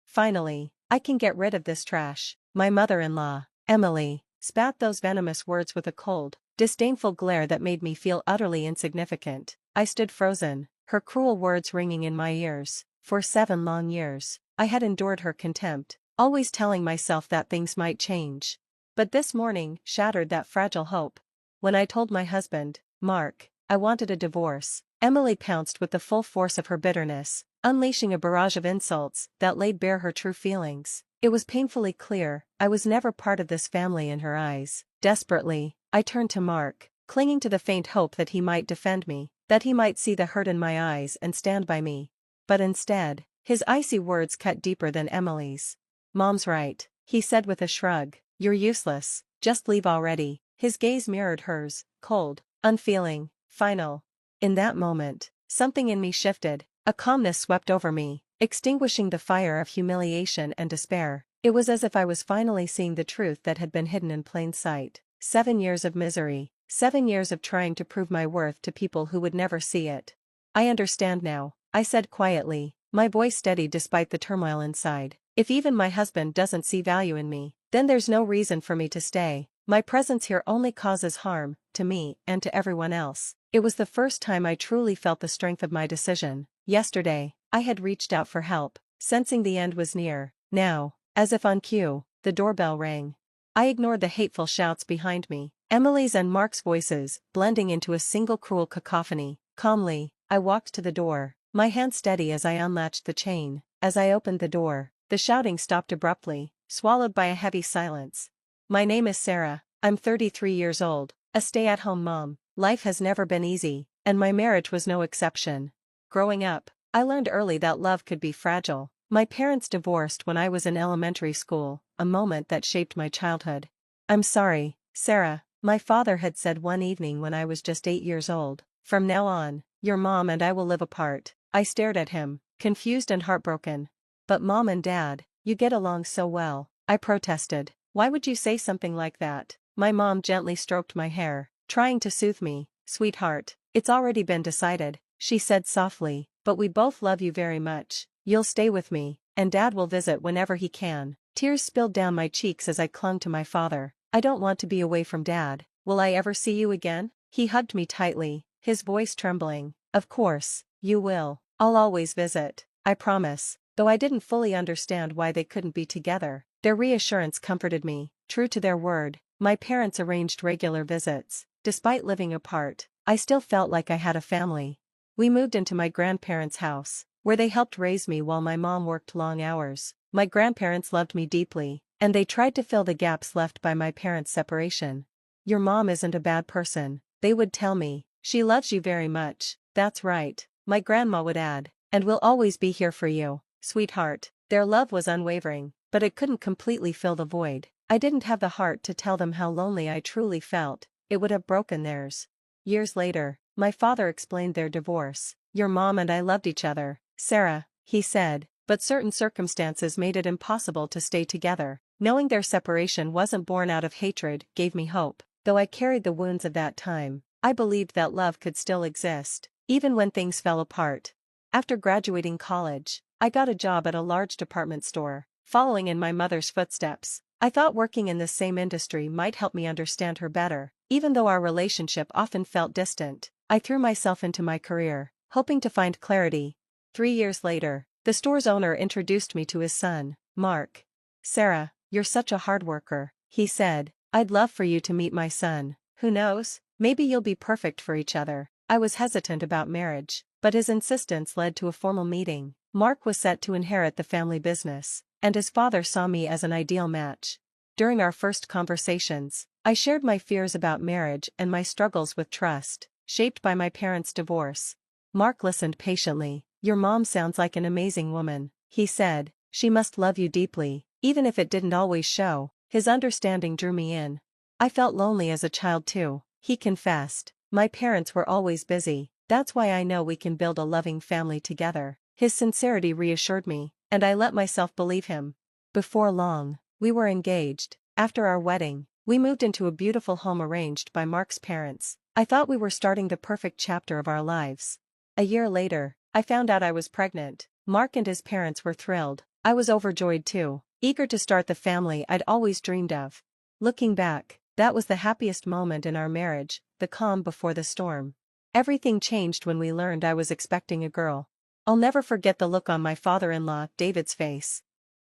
Finally, I can get rid of this trash. My mother-in-law, Emily, spat those venomous words with a cold, disdainful glare that made me feel utterly insignificant. I stood frozen, her cruel words ringing in my ears. For 7 long years, I had endured her contempt, always telling myself that things might change. But this morning shattered that fragile hope. When I told my husband, Mark, I wanted a divorce, Emily pounced with the full force of her bitterness, unleashing a barrage of insults that laid bare her true feelings. It was painfully clear I was never part of this family in her eyes. Desperately, I turned to Mark, clinging to the faint hope that he might defend me, that he might see the hurt in my eyes and stand by me. But instead, his icy words cut deeper than Emily's. "Mom's right," he said with a shrug. "You're useless, just leave already." His gaze mirrored hers, cold, unfeeling, final. In that moment, something in me shifted, a calmness swept over me, extinguishing the fire of humiliation and despair. It was as if I was finally seeing the truth that had been hidden in plain sight. 7 years of misery, 7 years of trying to prove my worth to people who would never see it. "I understand now," I said quietly, my voice steady despite the turmoil inside. "If even my husband doesn't see value in me, then there's no reason for me to stay. My presence here only causes harm, to me and to everyone else." It was the first time I truly felt the strength of my decision. Yesterday, I had reached out for help, sensing the end was near. Now, as if on cue, the doorbell rang. I ignored the hateful shouts behind me, Emily's and Mark's voices blending into a single cruel cacophony. Calmly, I walked to the door, my hand steady as I unlatched the chain. As I opened the door, the shouting stopped abruptly, swallowed by a heavy silence. "My name is Sarah, I'm 33 years old, a stay-at-home mom. Life has never been easy, and my marriage was no exception. Growing up, I learned early that love could be fragile. My parents divorced when I was in elementary school, a moment that shaped my childhood. "I'm sorry, Sarah," my father had said one evening when I was just 8 years old. "From now on, your mom and I will live apart." I stared at him, confused and heartbroken. "But Mom and Dad, you get along so well," I protested. "Why would you say something like that?" My mom gently stroked my hair, trying to soothe me. "Sweetheart, it's already been decided," she said softly, "but we both love you very much. You'll stay with me, and Dad will visit whenever he can." Tears spilled down my cheeks as I clung to my father. "I don't want to be away from Dad. Will I ever see you again?" He hugged me tightly, his voice trembling. "Of course, you will. I'll always visit, I promise." Though I didn't fully understand why they couldn't be together, their reassurance comforted me. True to their word, my parents arranged regular visits. Despite living apart, I still felt like I had a family. We moved into my grandparents' house, where they helped raise me while my mom worked long hours. My grandparents loved me deeply, and they tried to fill the gaps left by my parents' separation. "Your mom isn't a bad person," they would tell me. "She loves you very much." "That's right," my grandma would add, "and we'll always be here for you, sweetheart." Their love was unwavering, but it couldn't completely fill the void. I didn't have the heart to tell them how lonely I truly felt. It would have broken theirs. Years later, my father explained their divorce. "Your mom and I loved each other, Sarah," he said, "but certain circumstances made it impossible to stay together." Knowing their separation wasn't born out of hatred gave me hope. Though I carried the wounds of that time, I believed that love could still exist, even when things fell apart. After graduating college, I got a job at a large department store, following in my mother's footsteps. I thought working in the same industry might help me understand her better. Even though our relationship often felt distant, I threw myself into my career, hoping to find clarity. 3 years later, the store's owner introduced me to his son, Mark. "Sarah, you're such a hard worker," he said. "I'd love for you to meet my son. Who knows, maybe you'll be perfect for each other." I was hesitant about marriage, but his insistence led to a formal meeting. Mark was set to inherit the family business, and his father saw me as an ideal match. During our first conversations, I shared my fears about marriage and my struggles with trust, shaped by my parents' divorce. Mark listened patiently. "Your mom sounds like an amazing woman," he said. "She must love you deeply, even if it didn't always show." His understanding drew me in. "I felt lonely as a child too," he confessed. "My parents were always busy. That's why I know we can build a loving family together." His sincerity reassured me, and I let myself believe him. Before long, we were engaged. After our wedding, we moved into a beautiful home arranged by Mark's parents. I thought we were starting the perfect chapter of our lives. A year later, I found out I was pregnant. Mark and his parents were thrilled, I was overjoyed too, eager to start the family I'd always dreamed of. Looking back, that was the happiest moment in our marriage, the calm before the storm. Everything changed when we learned I was expecting a girl. I'll never forget the look on my father-in-law, David's face.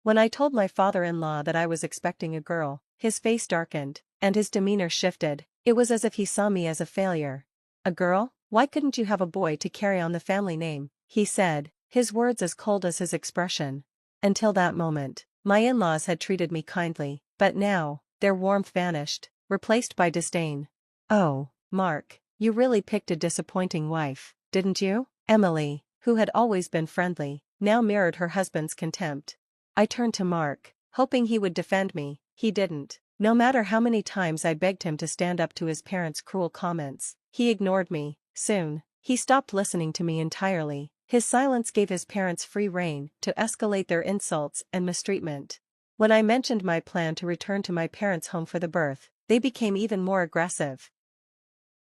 When I told my father-in-law that I was expecting a girl, his face darkened, and his demeanor shifted. It was as if he saw me as a failure. "A girl? Why couldn't you have a boy to carry on the family name?" he said, his words as cold as his expression. Until that moment, my in-laws had treated me kindly, but now, their warmth vanished, replaced by disdain. "Oh, Mark, you really picked a disappointing wife, didn't you?" Emily, who had always been friendly, now mirrored her husband's contempt. I turned to Mark, hoping he would defend me. He didn't. No matter how many times I begged him to stand up to his parents' cruel comments, he ignored me. Soon, he stopped listening to me entirely. His silence gave his parents free rein to escalate their insults and mistreatment. When I mentioned my plan to return to my parents' home for the birth, they became even more aggressive.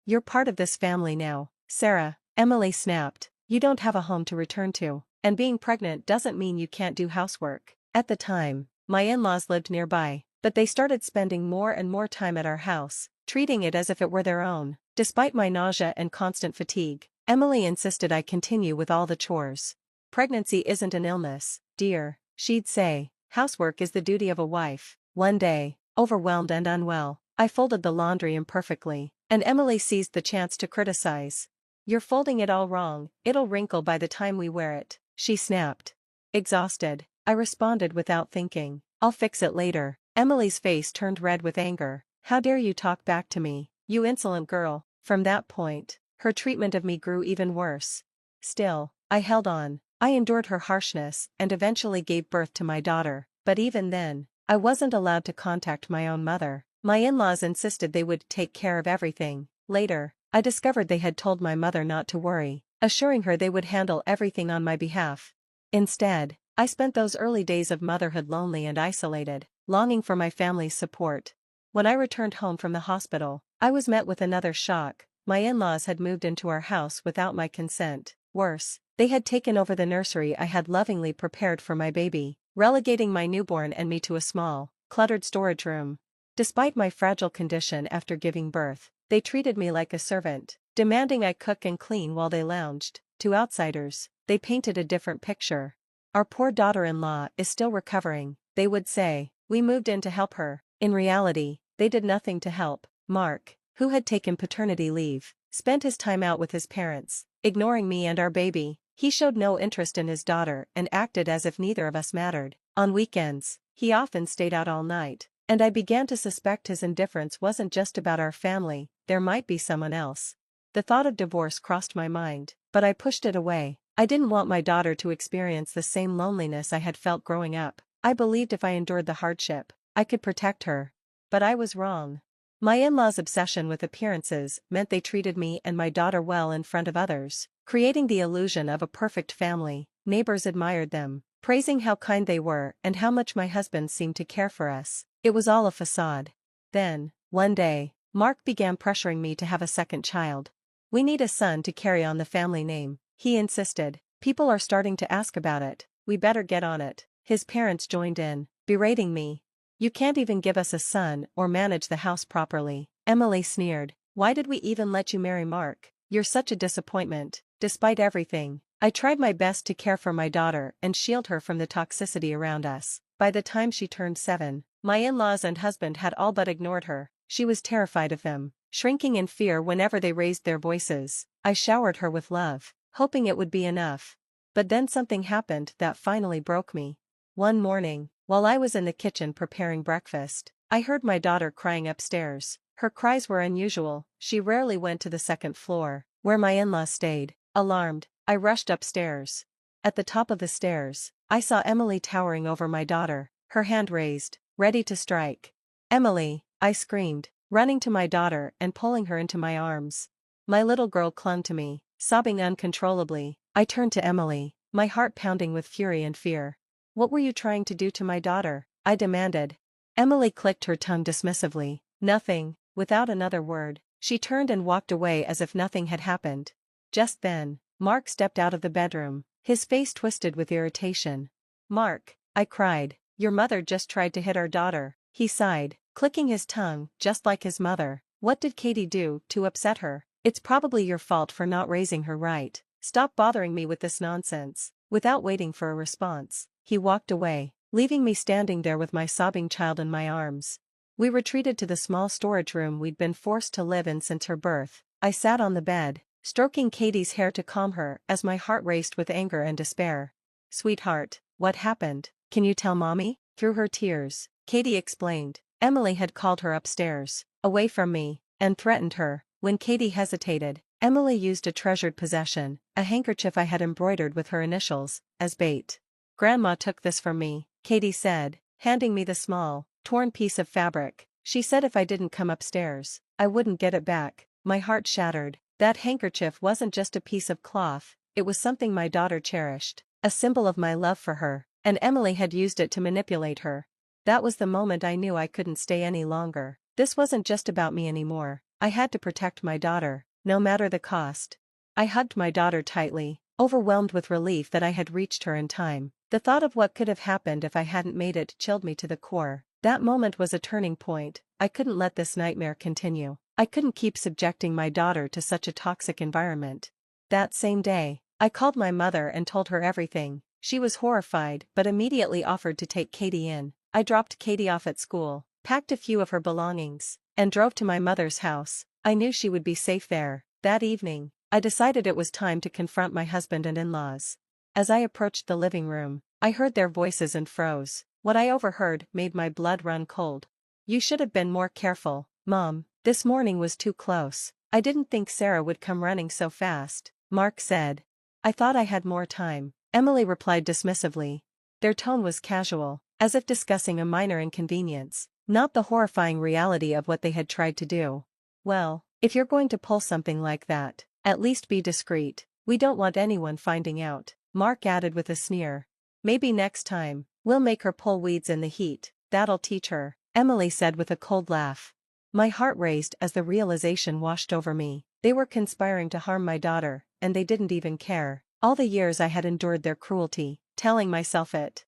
"You're part of this family now, Sarah," Emily snapped. "You don't have a home to return to, and being pregnant doesn't mean you can't do housework." At the time, my in-laws lived nearby, but they started spending more and more time at our house, treating it as if it were their own. Despite my nausea and constant fatigue, Emily insisted I continue with all the chores. "Pregnancy isn't an illness, dear," she'd say. "Housework is the duty of a wife." One day, overwhelmed and unwell, I folded the laundry imperfectly, and Emily seized the chance to criticize. "You're folding it all wrong, it'll wrinkle by the time we wear it," she snapped. Exhausted, I responded without thinking, "I'll fix it later." Emily's face turned red with anger. "How dare you talk back to me, you insolent girl?" From that point, her treatment of me grew even worse. Still, I held on. I endured her harshness and eventually gave birth to my daughter, but even then, I wasn't allowed to contact my own mother. My in-laws insisted they would take care of everything. Later, I discovered they had told my mother not to worry, assuring her they would handle everything on my behalf. Instead, I spent those early days of motherhood lonely and isolated, longing for my family's support. When I returned home from the hospital, I was met with another shock. My in-laws had moved into our house without my consent. Worse, they had taken over the nursery I had lovingly prepared for my baby, relegating my newborn and me to a small, cluttered storage room. Despite my fragile condition after giving birth, they treated me like a servant, demanding I cook and clean while they lounged. To outsiders, they painted a different picture. "Our poor daughter-in-law is still recovering," they would say. "We moved in to help her." In reality, they did nothing to help. Mark, who had taken paternity leave, spent his time out with his parents, ignoring me and our baby. He showed no interest in his daughter and acted as if neither of us mattered. On weekends, he often stayed out all night, and I began to suspect his indifference wasn't just about our family, there might be someone else. The thought of divorce crossed my mind, but I pushed it away. I didn't want my daughter to experience the same loneliness I had felt growing up. I believed if I endured the hardship, I could protect her. But I was wrong. My in-laws' obsession with appearances meant they treated me and my daughter well in front of others, creating the illusion of a perfect family. Neighbors admired them, praising how kind they were and how much my husband seemed to care for us. It was all a facade. Then, one day, Mark began pressuring me to have a second child. "We need a son to carry on the family name," he insisted. "People are starting to ask about it. We better get on it." His parents joined in, berating me. "You can't even give us a son or manage the house properly." Emily sneered. "Why did we even let you marry Mark? You're such a disappointment." Despite everything, I tried my best to care for my daughter and shield her from the toxicity around us. By the time she turned 7, my in-laws and husband had all but ignored her. She was terrified of them, shrinking in fear whenever they raised their voices. I showered her with love, hoping it would be enough. But then something happened that finally broke me. One morning, while I was in the kitchen preparing breakfast, I heard my daughter crying upstairs. Her cries were unusual. She rarely went to the second floor, where my in-laws stayed. Alarmed, I rushed upstairs. At the top of the stairs, I saw Emily towering over my daughter, her hand raised, ready to strike. "Emily," I screamed, running to my daughter and pulling her into my arms. My little girl clung to me, sobbing uncontrollably. I turned to Emily, my heart pounding with fury and fear. "What were you trying to do to my daughter?" I demanded. Emily clicked her tongue dismissively. "Nothing." Without another word, she turned and walked away as if nothing had happened. Just then, Mark stepped out of the bedroom, his face twisted with irritation. "Mark, I cried. Your mother just tried to hit our daughter. He sighed, clicking his tongue, just like his mother. What did Katie do to upset her? It's probably your fault for not raising her right. Stop bothering me with this nonsense. Without waiting for a response, he walked away, leaving me standing there with my sobbing child in my arms. We retreated to the small storage room we'd been forced to live in since her birth. I sat on the bed, stroking Katie's hair to calm her as my heart raced with anger and despair. Sweetheart, what happened? Can you tell Mommy? Through her tears, Katie explained. Emily had called her upstairs, away from me, and threatened her. When Katie hesitated, Emily used a treasured possession, a handkerchief I had embroidered with her initials, as bait. Grandma took this from me, Katie said, handing me the small, torn piece of fabric. She said if I didn't come upstairs, I wouldn't get it back. My heart shattered. That handkerchief wasn't just a piece of cloth, it was something my daughter cherished, a symbol of my love for her, and Emily had used it to manipulate her. That was the moment I knew I couldn't stay any longer. This wasn't just about me anymore. I had to protect my daughter, no matter the cost. I hugged my daughter tightly, overwhelmed with relief that I had reached her in time. The thought of what could have happened if I hadn't made it chilled me to the core. That moment was a turning point. I couldn't let this nightmare continue. I couldn't keep subjecting my daughter to such a toxic environment. That same day, I called my mother and told her everything. She was horrified but immediately offered to take Katie in. I dropped Katie off at school, packed a few of her belongings, and drove to my mother's house. I knew she would be safe there. That evening, I decided it was time to confront my husband and in-laws. As I approached the living room, I heard their voices and froze. What I overheard made my blood run cold. You should have been more careful, Mom. This morning was too close. I didn't think Sarah would come running so fast, Mark said. I thought I had more time, Emily replied dismissively. Their tone was casual, as if discussing a minor inconvenience, not the horrifying reality of what they had tried to do. Well, if you're going to pull something like that, at least be discreet. We don't want anyone finding out, Mark added with a sneer. Maybe next time, we'll make her pull weeds in the heat. That'll teach her, Emily said with a cold laugh. My heart raced as the realization washed over me. They were conspiring to harm my daughter, and they didn't even care. All the years I had endured their cruelty, telling myself it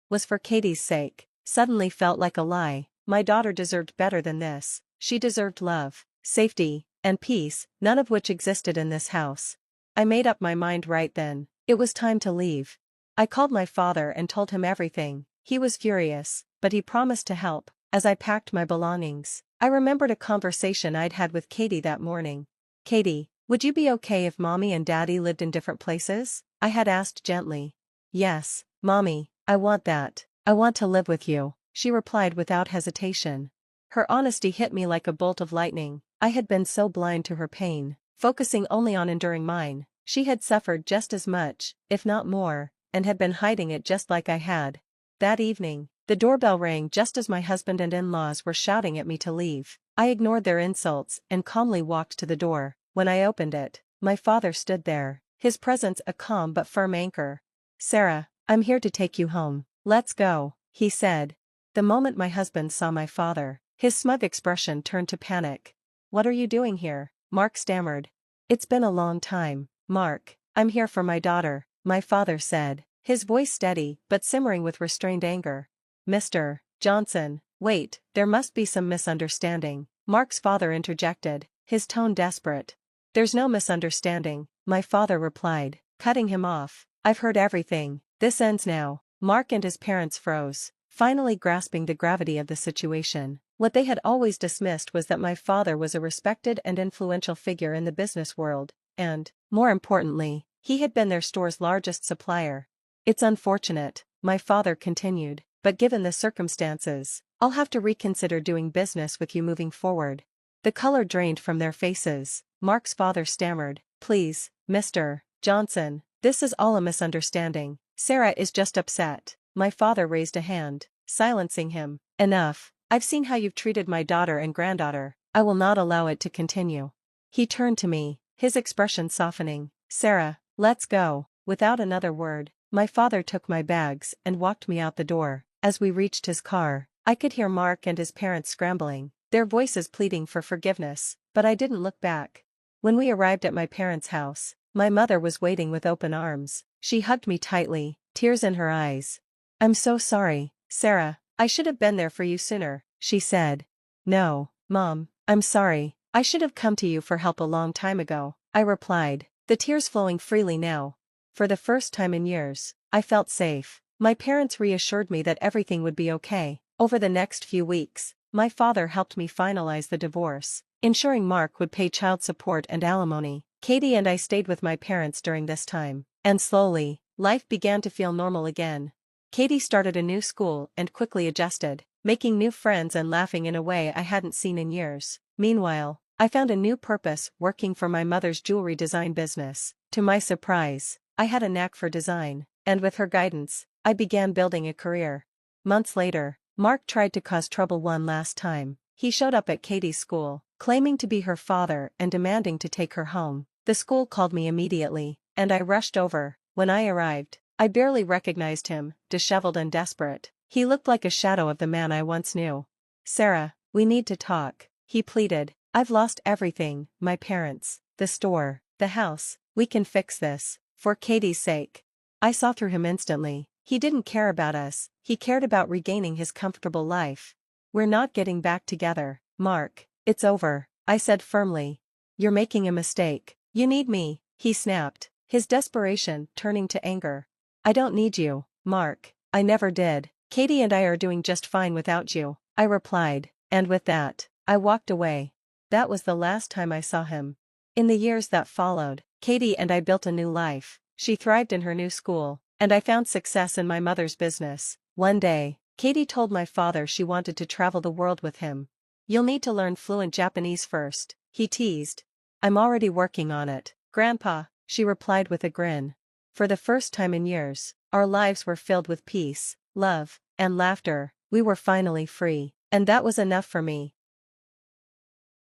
was for Katie's sake, suddenly felt like a lie. My daughter deserved better than this. She deserved love, safety, and peace, none of which existed in this house. I made up my mind right then. It was time to leave. I called my father and told him everything. He was furious, but he promised to help. As I packed my belongings, I remembered a conversation I'd had with Katie that morning. Katie, would you be okay if Mommy and Daddy lived in different places? I had asked gently. Yes, Mommy, I want that. I want to live with you, she replied without hesitation. Her honesty hit me like a bolt of lightning. I had been so blind to her pain, focusing only on enduring mine. She had suffered just as much, if not more, and had been hiding it just like I had. That evening, the doorbell rang just as my husband and in-laws were shouting at me to leave. I ignored their insults and calmly walked to the door. When I opened it, my father stood there, his presence a calm but firm anchor. Sarah, I'm here to take you home. Let's go, he said. The moment my husband saw my father, his smug expression turned to panic. What are you doing here? Mark stammered. It's been a long time, Mark. I'm here for my daughter, my father said, his voice steady but simmering with restrained anger. Mr. Johnson, wait, there must be some misunderstanding, Mark's father interjected, his tone desperate. There's no misunderstanding, my father replied, cutting him off. I've heard everything. This ends now. Mark and his parents froze, finally grasping the gravity of the situation. What they had always dismissed was that my father was a respected and influential figure in the business world, and, more importantly, he had been their store's largest supplier. It's unfortunate, my father continued, but given the circumstances, I'll have to reconsider doing business with you moving forward. The color drained from their faces. Mark's father stammered, Please, Mr. Johnson, this is all a misunderstanding. Sarah is just upset. My father raised a hand, silencing him. Enough. I've seen how you've treated my daughter and granddaughter. I will not allow it to continue. He turned to me, his expression softening. Sarah, let's go. Without another word, my father took my bags and walked me out the door. As we reached his car, I could hear Mark and his parents scrambling, their voices pleading for forgiveness, but I didn't look back. When we arrived at my parents' house, my mother was waiting with open arms. She hugged me tightly, tears in her eyes. "I'm so sorry, Sarah. I should have been there for you sooner," she said. "No, Mom, I'm sorry. I should have come to you for help a long time ago," I replied, the tears flowing freely now. For the first time in years, I felt safe. My parents reassured me that everything would be okay. Over the next few weeks, my father helped me finalize the divorce, ensuring Mark would pay child support and alimony. Katie and I stayed with my parents during this time, and slowly, life began to feel normal again. Katie started a new school and quickly adjusted, making new friends and laughing in a way I hadn't seen in years. Meanwhile, I found a new purpose working for my mother's jewelry design business. To my surprise, I had a knack for design, and with her guidance, I began building a career. Months later, Mark tried to cause trouble one last time. He showed up at Katie's school, claiming to be her father and demanding to take her home. The school called me immediately, and I rushed over. When I arrived, I barely recognized him, disheveled and desperate. He looked like a shadow of the man I once knew. "Sarah, we need to talk," he pleaded. "I've lost everything, my parents, the store, the house. We can fix this, for Katie's sake." I saw through him instantly. He didn't care about us, he cared about regaining his comfortable life. "We're not getting back together, Mark. It's over," I said firmly. "You're making a mistake. You need me," he snapped, his desperation turning to anger. "I don't need you, Mark. I never did. Katie and I are doing just fine without you," I replied, and with that, I walked away. That was the last time I saw him. In the years that followed, Katie and I built a new life. She thrived in her new school, and I found success in my mother's business. One day, Katie told my father she wanted to travel the world with him. "You'll need to learn fluent Japanese first," he teased. "I'm already working on it, Grandpa," she replied with a grin. For the first time in years, our lives were filled with peace, love, and laughter. We were finally free, and that was enough for me.